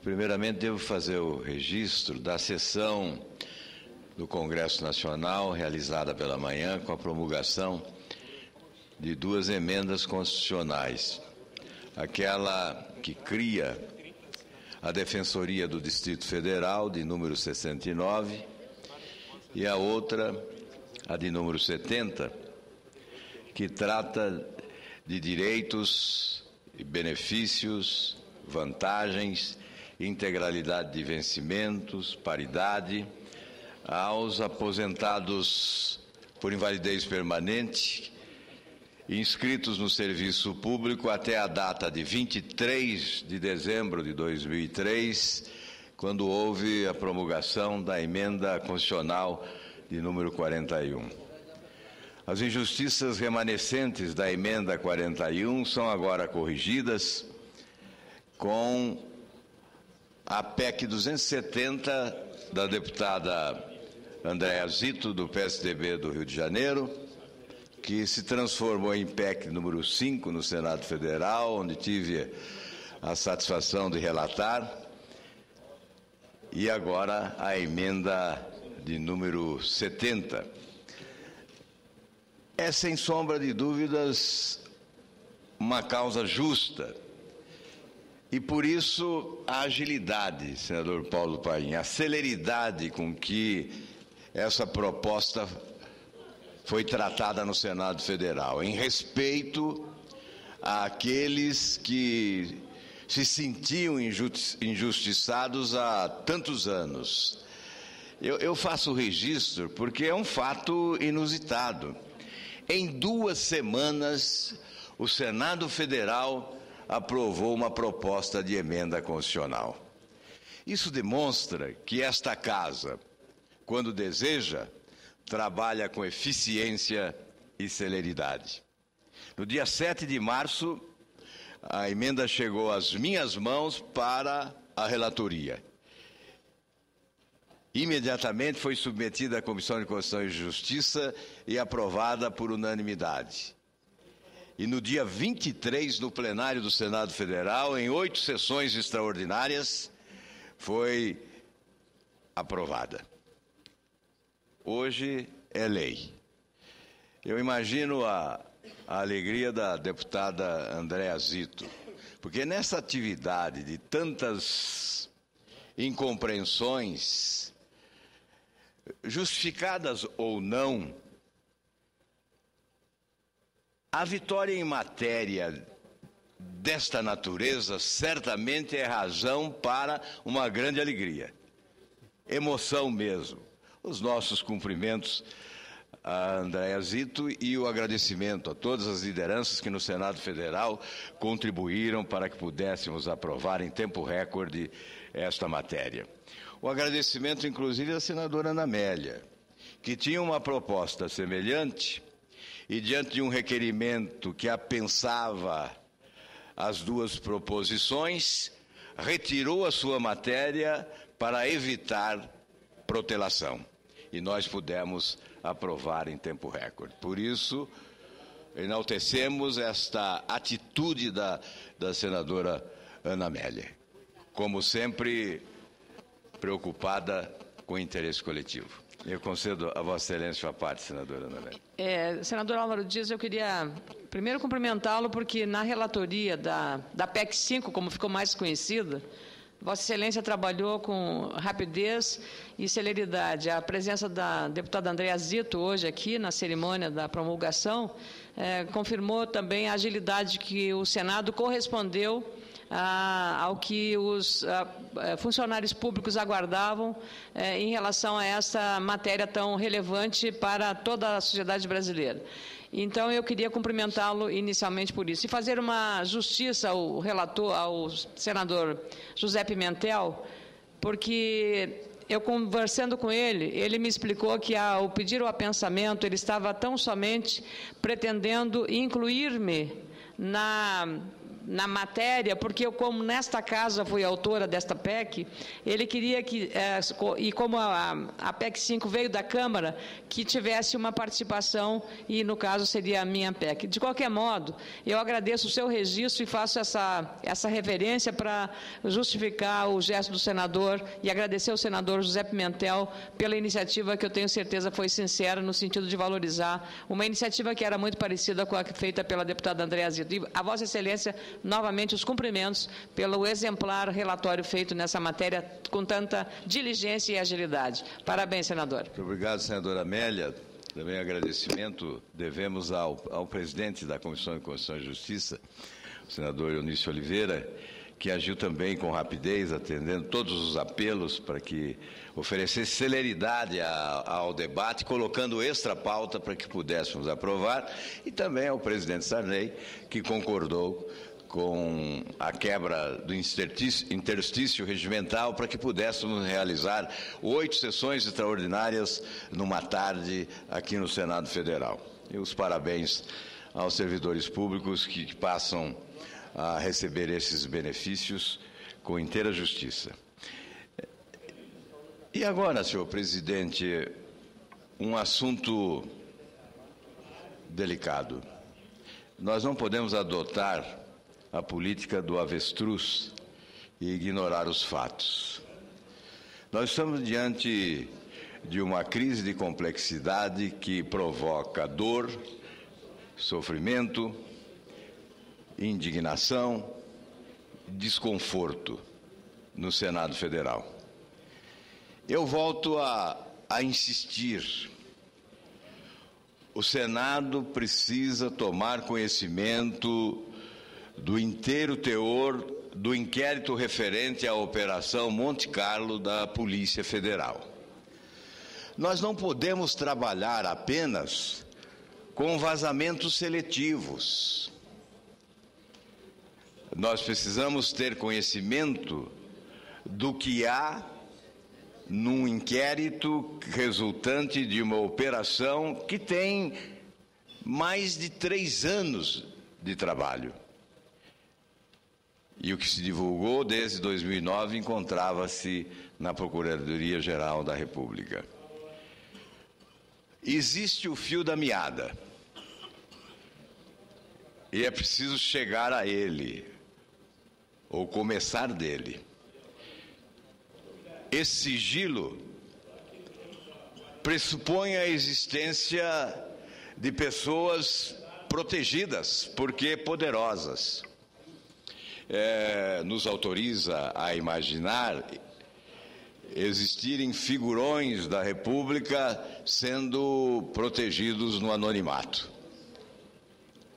Primeiramente, devo fazer o registro da sessão do Congresso Nacional, realizada pela manhã, com a promulgação de duas emendas constitucionais. Aquela que cria a Defensoria do Distrito Federal, de número 69, e a outra, a de número 70, que trata de direitos e benefícios, vantagens, integralidade de vencimentos, paridade, aos aposentados por invalidez permanente, inscritos no serviço público até a data de 23 de dezembro de 2003, quando houve a promulgação da emenda constitucional de número 41. As injustiças remanescentes da emenda 41 são agora corrigidas com a PEC 270 da deputada Andréa Zito, do PSDB do Rio de Janeiro, que se transformou em PEC número 5 no Senado Federal, onde tive a satisfação de relatar, e agora a emenda de número 70. É, sem sombra de dúvidas, uma causa justa. E por isso a agilidade, senador Paulo Paim, a celeridade com que essa proposta foi tratada no Senado Federal, em respeito àqueles que se sentiam injustiçados há tantos anos. Eu faço o registro porque é um fato inusitado. Em 2 semanas, o Senado Federal aprovou uma proposta de emenda constitucional. Isso demonstra que esta casa, quando deseja, trabalha com eficiência e celeridade. No dia 7 de março, a emenda chegou às minhas mãos para a relatoria. Imediatamente foi submetida à Comissão de Constituição e Justiça e aprovada por unanimidade. E no dia 23, no plenário do Senado Federal, em 8 sessões extraordinárias, foi aprovada. Hoje é lei. Eu imagino a alegria da deputada Andréa Zito, porque nessa atividade de tantas incompreensões, justificadas ou não, a vitória em matéria desta natureza certamente é razão para uma grande alegria, emoção mesmo. Os nossos cumprimentos a Andréa Zito e o agradecimento a todas as lideranças que no Senado Federal contribuíram para que pudéssemos aprovar em tempo recorde esta matéria. O agradecimento, inclusive, à senadora Ana Amélia, que tinha uma proposta semelhante e, diante de um requerimento que apensava as duas proposições, retirou a sua matéria para evitar protelação. E nós pudemos aprovar em tempo recorde. Por isso, enaltecemos esta atitude da senadora Ana Amélia, como sempre preocupada com o interesse coletivo. Eu concedo a Vossa Excelência a parte, senadora Ana Amélia. Senador Álvaro Dias, eu queria primeiro cumprimentá-lo, porque na relatoria da PEC 5, como ficou mais conhecida, Vossa Excelência trabalhou com rapidez e celeridade. A presença da deputada Andréa Zito hoje aqui na cerimônia da promulgação confirmou também a agilidade que o Senado correspondeu ao que os funcionários públicos aguardavam em relação a essa matéria tão relevante para toda a sociedade brasileira. Então, eu queria cumprimentá-lo inicialmente por isso. E fazer uma justiça ao relator, ao senador José Pimentel, porque eu, conversando com ele, ele me explicou que, ao pedir o apensamento, ele estava tão somente pretendendo incluir-me na matéria, porque eu, como nesta casa fui autora desta PEC, ele queria que, e como a PEC 5 veio da Câmara, que tivesse uma participação, e no caso seria a minha PEC. De qualquer modo, eu agradeço o seu registro e faço essa referência para justificar o gesto do senador e agradecer ao senador José Pimentel pela iniciativa que eu tenho certeza foi sincera no sentido de valorizar uma iniciativa que era muito parecida com a feita pela deputada Andréa Zito. E a Vossa Excelência, novamente, os cumprimentos pelo exemplar relatório feito nessa matéria com tanta diligência e agilidade. Parabéns, senador. Muito obrigado, senadora Amélia. Também agradecimento devemos ao presidente da Comissão de Constituição e Justiça, o senador Eunício Oliveira, que agiu também com rapidez, atendendo todos os apelos para que oferecesse celeridade ao debate, colocando extra pauta para que pudéssemos aprovar, e também ao presidente Sarney, que concordou com a quebra do interstício regimental para que pudéssemos realizar 8 sessões extraordinárias numa tarde aqui no Senado Federal. E os parabéns aos servidores públicos que passam a receber esses benefícios com inteira justiça. E agora, senhor presidente, um assunto delicado. Nós não podemos adotar a política do avestruz e ignorar os fatos. Nós estamos diante de uma crise de complexidade que provoca dor, sofrimento, indignação, desconforto no Senado Federal. Eu volto a insistir. O Senado precisa tomar conhecimento do inteiro teor do inquérito referente à Operação Monte Carlo da Polícia Federal. Nós não podemos trabalhar apenas com vazamentos seletivos. Nós precisamos ter conhecimento do que há num inquérito resultante de uma operação que tem mais de 3 anos de trabalho. E o que se divulgou desde 2009 encontrava-se na Procuradoria-Geral da República. Existe o fio da meada. E é preciso chegar a ele, ou começar dele. Esse sigilo pressupõe a existência de pessoas protegidas, porque poderosas. Nos autoriza a imaginar existirem figurões da República sendo protegidos no anonimato.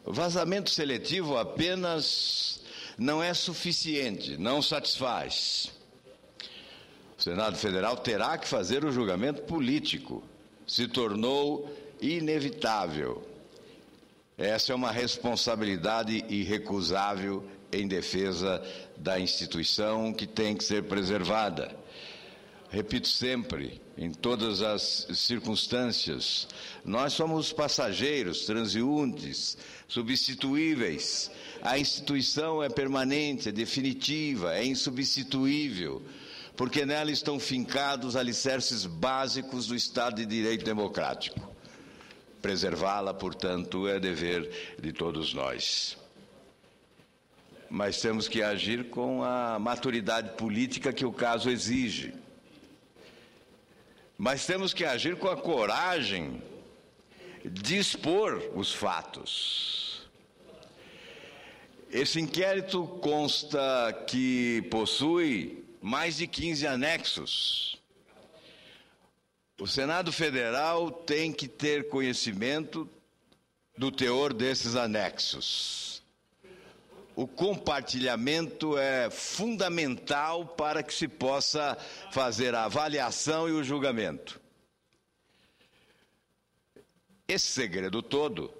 O vazamento seletivo apenas não é suficiente, não satisfaz. O Senado Federal terá que fazer o julgamento político. Se tornou inevitável. Essa é uma responsabilidade irrecusável em defesa da instituição que tem que ser preservada. Repito sempre, em todas as circunstâncias, nós somos passageiros, transeuntes, substituíveis. A instituição é permanente, é definitiva, é insubstituível, porque nela estão fincados alicerces básicos do Estado de Direito Democrático. Preservá-la, portanto, é dever de todos nós. Mas temos que agir com a maturidade política que o caso exige. Mas temos que agir com a coragem de expor os fatos. Esse inquérito consta que possui mais de 15 anexos. O Senado Federal tem que ter conhecimento do teor desses anexos. O compartilhamento é fundamental para que se possa fazer a avaliação e o julgamento. Esse segredo todo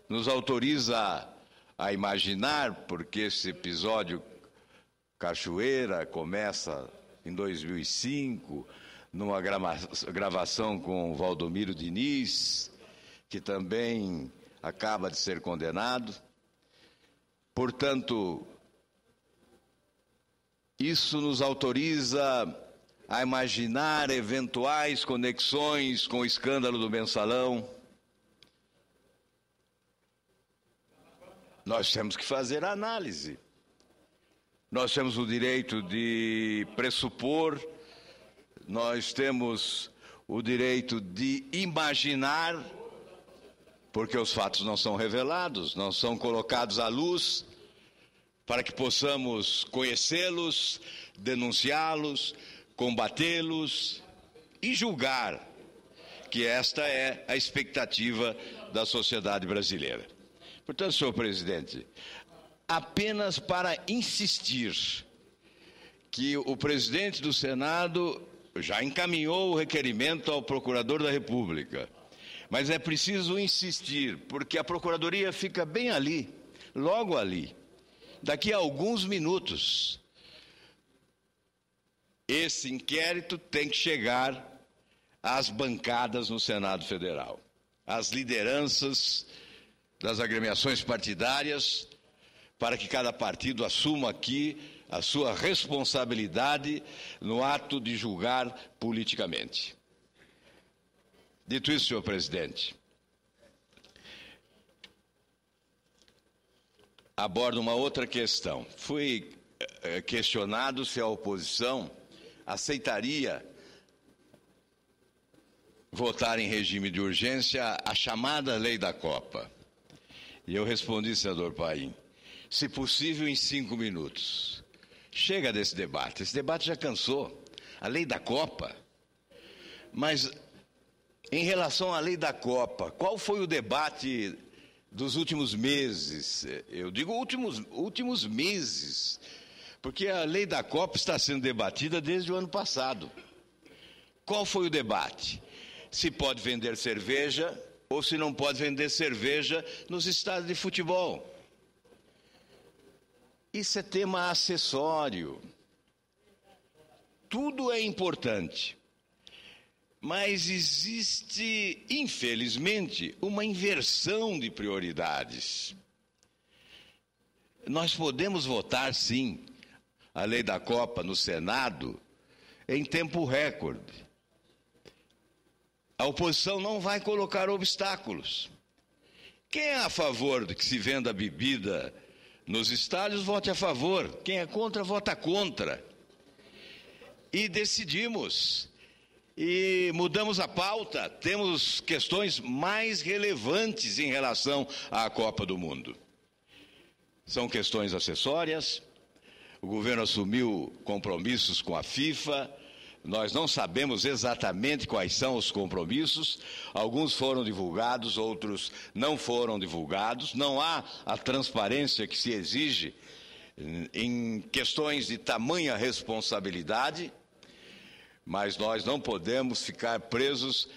nos autoriza a imaginar, porque esse episódio Cachoeira começa em 2005, numa gravação com Valdomiro Diniz, que também acaba de ser condenado. Portanto, Isso nos autoriza a imaginar eventuais conexões com o escândalo do Mensalão. Nós temos que fazer a análise. Nós temos o direito de pressupor, nós temos o direito de imaginar, porque os fatos não são revelados, não são colocados à luz, para que possamos conhecê-los, denunciá-los, combatê-los e julgar, que esta é a expectativa da sociedade brasileira. Portanto, senhor presidente, apenas para insistir que o presidente do Senado já encaminhou o requerimento ao procurador da República, mas é preciso insistir, porque a Procuradoria fica bem ali, logo ali. Daqui a alguns minutos, esse inquérito tem que chegar às bancadas no Senado Federal, às lideranças das agremiações partidárias, para que cada partido assuma aqui a sua responsabilidade no ato de julgar politicamente. Dito isso, senhor presidente, abordo uma outra questão. Fui questionado se a oposição aceitaria votar em regime de urgência a chamada lei da Copa. E eu respondi, senador Paim, se possível em 5 minutos. Chega desse debate, esse debate já cansou. A lei da Copa. Mas, em relação à lei da Copa, qual foi o debate dos últimos meses? Eu digo últimos meses, porque a lei da Copa está sendo debatida desde o ano passado. Qual foi o debate? Se pode vender cerveja ou se não pode vender cerveja nos estádios de futebol. Isso é tema acessório. Tudo é importante. Mas existe, infelizmente, uma inversão de prioridades. Nós podemos votar, sim, a lei da Copa no Senado em tempo recorde. A oposição não vai colocar obstáculos. Quem é a favor de que se venda bebida nos estádios, vote a favor. Quem é contra, vota contra. E decidimos. E mudamos a pauta. Temos questões mais relevantes em relação à Copa do Mundo. São questões acessórias. O governo assumiu compromissos com a FIFA. Nós não sabemos exatamente quais são os compromissos. Alguns foram divulgados, outros não foram divulgados. Não há a transparência que se exige em questões de tamanha responsabilidade, mas nós não podemos ficar presos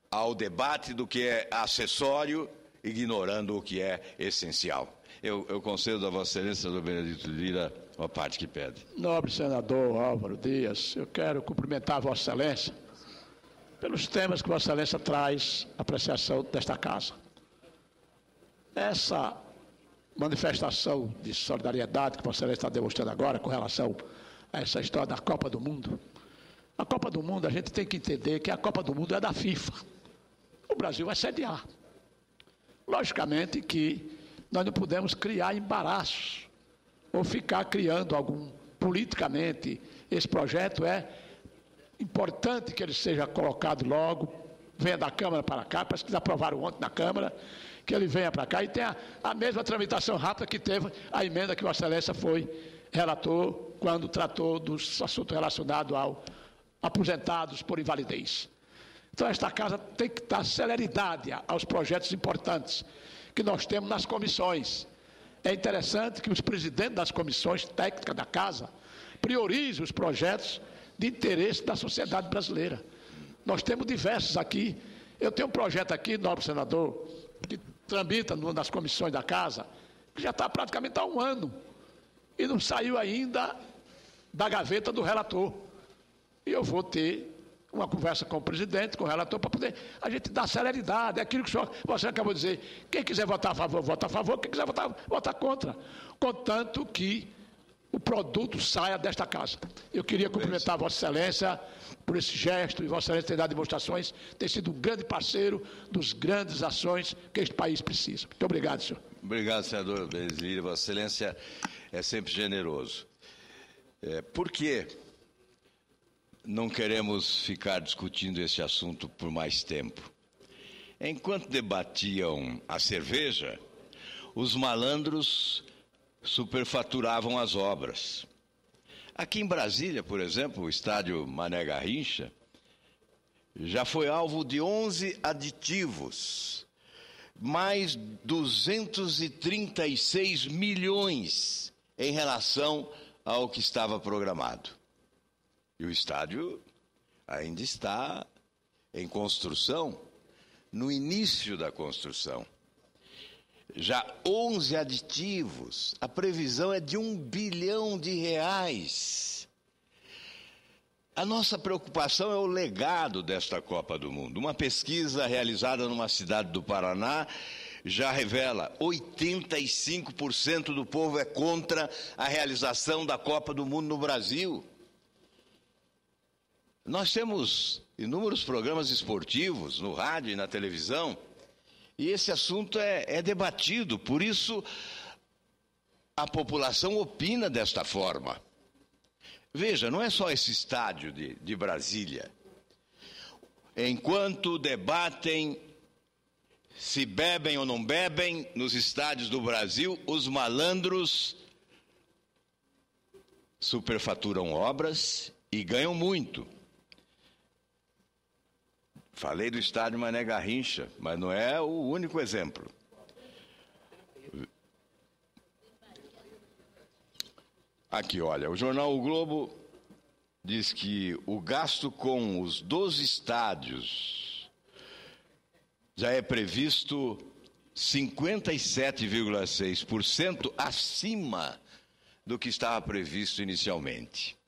ao debate do que é acessório, ignorando o que é essencial. Eu concedo a Vossa Excelência, senador Benedito Lira, uma parte que pede. Nobre senador Álvaro Dias, eu quero cumprimentar a Vossa Excelência pelos temas que Vossa Excelência traz à apreciação desta Casa. Essa manifestação de solidariedade que Vossa Excelência está demonstrando agora com relação a essa história da Copa do Mundo. A Copa do Mundo, a gente tem que entender que a Copa do Mundo é da FIFA. O Brasil vai sediar. Logicamente que nós não podemos criar embaraços ou ficar criando algum politicamente. Esse projeto é importante que ele seja colocado logo, venha da Câmara para cá, parece que eles aprovaram ontem na Câmara, que ele venha para cá e tenha a mesma tramitação rápida que teve a emenda que Vossa Excelência foi relator quando tratou dos assuntos relacionados ao aposentados por invalidez. Então, esta Casa tem que dar celeridade aos projetos importantes que nós temos nas comissões. É interessante que os presidentes das comissões técnicas da Casa priorizem os projetos de interesse da sociedade brasileira. Nós temos diversos aqui. Eu tenho um projeto aqui, nobre senador, que tramita nas comissões da Casa, que já está praticamente há 1 ano e não saiu ainda da gaveta do relator. E eu vou ter uma conversa com o presidente, com o relator, para poder a gente dar celeridade. É aquilo que você acabou de dizer. Quem quiser votar a favor, vota a favor. Quem quiser votar contra. Contanto que o produto saia desta casa. Eu queria cumprimentar Vossa Excelência por esse gesto, e Vossa Excelência tem dado demonstrações, tem sido um grande parceiro dos grandes ações que este país precisa. Muito obrigado, senhor. Obrigado, senador Benesville. Vossa Excelência é sempre generoso. Por que não queremos ficar discutindo esse assunto por mais tempo? Enquanto debatiam a cerveja, os malandros superfaturavam as obras. Aqui em Brasília, por exemplo, o estádio Mané Garrincha já foi alvo de 11 aditivos, mais 236 milhões em relação ao que estava programado. E o estádio ainda está em construção, no início da construção. Já 11 aditivos, a previsão é de R$1 bilhão. A nossa preocupação é o legado desta Copa do Mundo. Uma pesquisa realizada numa cidade do Paraná já revela 85% do povo é contra a realização da Copa do Mundo no Brasil. Nós temos inúmeros programas esportivos no rádio e na televisão, e esse assunto é debatido, por isso a população opina desta forma. Veja, não é só esse estádio de Brasília. Enquanto debatem se bebem ou não bebem nos estádios do Brasil, os malandros superfaturam obras e ganham muito. Falei do estádio Mané Garrincha, mas não é o único exemplo. Aqui, olha, o jornal O Globo diz que o gasto com os 12 estádios já é previsto 57,6% acima do que estava previsto inicialmente.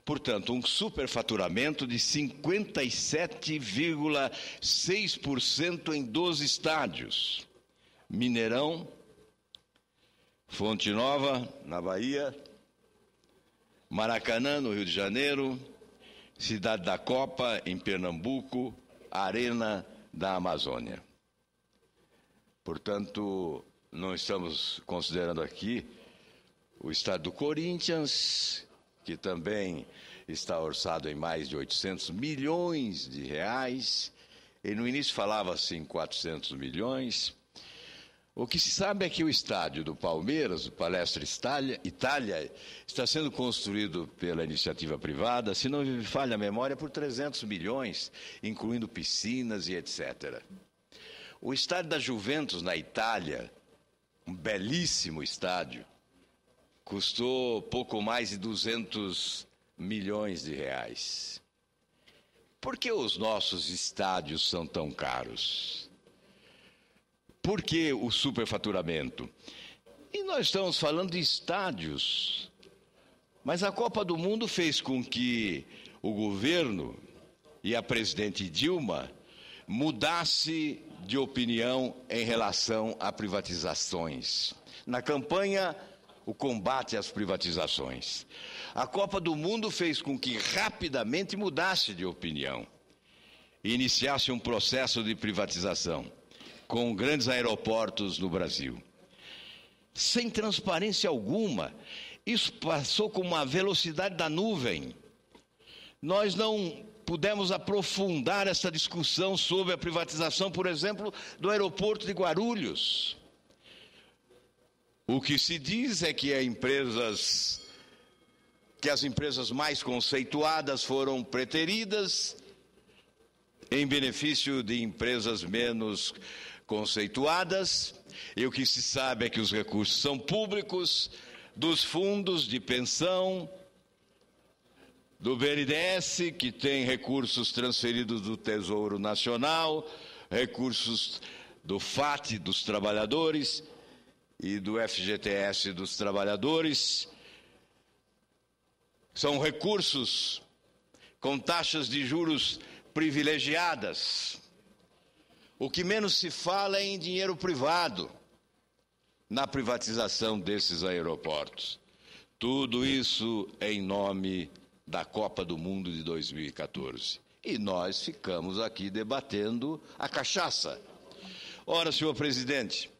Portanto, um superfaturamento de 57,6% em 12 estádios. Mineirão, Fonte Nova, na Bahia, Maracanã, no Rio de Janeiro, Cidade da Copa, em Pernambuco, Arena da Amazônia. Portanto, não estamos considerando aqui o estádio do Corinthians, que também está orçado em mais de 800 milhões de reais, e no início falava-se em 400 milhões. O que se sabe é que o estádio do Palmeiras, o Palestra Itália, está sendo construído pela iniciativa privada, se não me falha a memória, por 300 milhões, incluindo piscinas e etc. O estádio da Juventus, na Itália, um belíssimo estádio, custou pouco mais de 200 milhões de reais. Por que os nossos estádios são tão caros? Por que o superfaturamento? E nós estamos falando de estádios, mas a Copa do Mundo fez com que o governo e a presidente Dilma mudasse de opinião em relação a privatizações. Na campanha, o combate às privatizações. A Copa do Mundo fez com que rapidamente mudasse de opinião e iniciasse um processo de privatização com grandes aeroportos no Brasil. Sem transparência alguma, isso passou com uma velocidade da nuvem. Nós não pudemos aprofundar essa discussão sobre a privatização, por exemplo, do aeroporto de Guarulhos. O que se diz é que as empresas mais conceituadas foram preteridas em benefício de empresas menos conceituadas, e o que se sabe é que os recursos são públicos, dos fundos de pensão, do BNDES, que tem recursos transferidos do Tesouro Nacional, recursos do FAT dos trabalhadores e do FGTS dos trabalhadores. São recursos com taxas de juros privilegiadas. O que menos se fala é em dinheiro privado na privatização desses aeroportos. Tudo isso em nome da Copa do Mundo de 2014. E nós ficamos aqui debatendo a cachaça. Ora, senhor presidente,